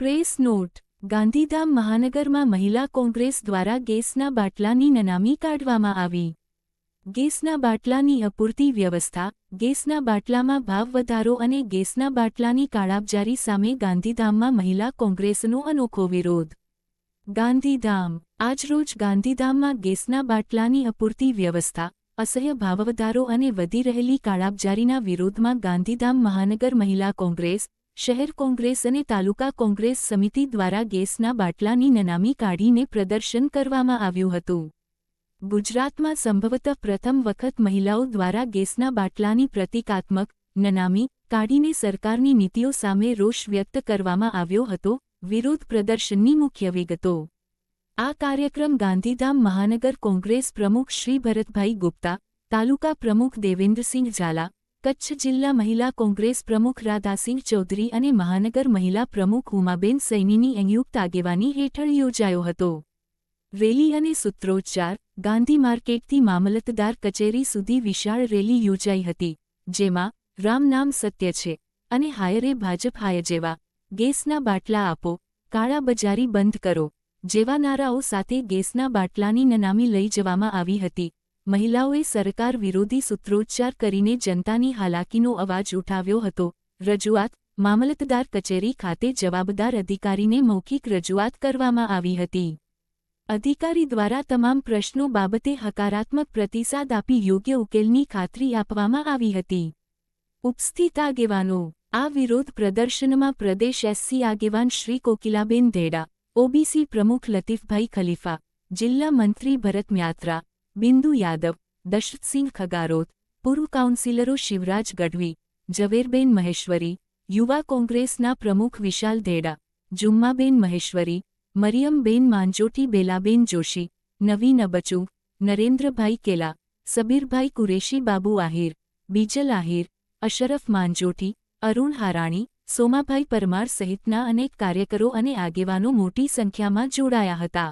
Press not Gandhidham મહાનગરમાં મહિલા કોંગ્રેસ દ્વારા ગેસના બાટલાની નનામી કાઢવામાં આવી। ગેસના બાટલાની અપૂરતી વ્યવસ્થા, ગેસના બાટલામાં ભાવ વધારો અને ગેસના બાટલાની કાળાબજારી સામે ગાંધીધામમાં મહિલા કોંગ્રેસનો અનોખો વિરોધ। ગાંધીધામ આજરોજ ગાંધીધામમાં ગેસના બાટલાની અપૂરતી વ્યવસ્થા, અસહ્ય ભાવવધારો અને વધી રહેલી કાળાબજારીના વિરોધમાં ગાંધીધામ મહાનગર મહિલા કોંગ્રેસ, શહેર કોંગ્રેસ અને તાલુકા કોંગ્રેસ સમિતિ દ્વારા ગેસના બાટલાની નનામી કાઢીને પ્રદર્શન કરવામાં આવ્યું હતું। ગુજરાતમાં સંભવતઃ પ્રથમ વખત મહિલાઓ દ્વારા ગેસના બાટલાની પ્રતિકાત્મક નનામી કાઢીને સરકારની નીતિઓ સામે રોષ વ્યક્ત કરવામાં આવ્યો હતો। વિરોધ પ્રદર્શનની મુખ્ય વિગતો। આ કાર્યક્રમ ગાંધીધામ મહાનગર કોંગ્રેસ પ્રમુખ શ્રી ભરતભાઈ ગુપ્તા, તાલુકા પ્રમુખ દેવેન્દ્રસિંહ ઝાલા, કચ્છ જિલ્લા મહિલા કોંગ્રેસ પ્રમુખ રાધાસિંહ ચૌધરી અને મહાનગર મહિલા પ્રમુખ ઉમાબેન સૈનીની સંયુક્ત આગેવાની હેઠળ યોજાયો હતો। રેલી અને સૂત્રોચ્ચાર ગાંધી માર્કેટથી મામલતદાર કચેરી સુધી વિશાળ રેલી યોજાઈ હતી, જેમાં રામ નામ સત્ય છે અને હાયરે ભાજપ હાય જેવા, ગેસના બાટલા આપો, કાળાબજારી બંધ કરો જેવા નારાઓ સાથે ગેસના બાટલાની નનામી લઈ જવામાં આવી હતી। મહિલાઓએ સરકાર વિરોધી સૂત્રોચ્ચાર કરીને જનતાની હાલાકીનો અવાજ ઉઠાવ્યો હતો। રજૂઆત મામલતદાર કચેરી ખાતે જવાબદાર અધિકારીને મૌખિક રજૂઆત કરવામાં આવી હતી। અધિકારી દ્વારા તમામ પ્રશ્નો બાબતે હકારાત્મક પ્રતિસાદ આપી યોગ્ય ઉકેલની ખાતરી આપવામાં આવી હતી। ઉપસ્થિત આગેવાનો આ વિરોધ પ્રદર્શનમાં પ્રદેશ એસસી આગેવાન શ્રી કોકિલાબેન ધેડા, ઓબીસી પ્રમુખ લતીફભાઈ ખલીફા, જિલ્લા મંત્રી ભરત મ્યાત્રા, બિંદુ યાદવ, દશરથસિંહ ખગારોત, પૂર્વ કાઉન્સિલરો શિવરાજ ગઢવી, ઝવેરબેન મહેશ્વરી, યુવા કોંગ્રેસના પ્રમુખ વિશાલ ધેડા, જુમ્માબેન મહેશ્વરી, મરિયમબેન માંજોટી, બેલાબેન જોશી, નવીન અબચુ, નરેન્દ્રભાઈ કેલા, સબીરભાઈ કુરેશી, બાબુ આહિર, બીજલ આહિર, અશરફ માંજોટી, અરુણ હારાણી, સોમાભાઈ પરમાર સહિતના અનેક કાર્યકરો અને આગેવાનો મોટી સંખ્યામાં જોડાયા હતા।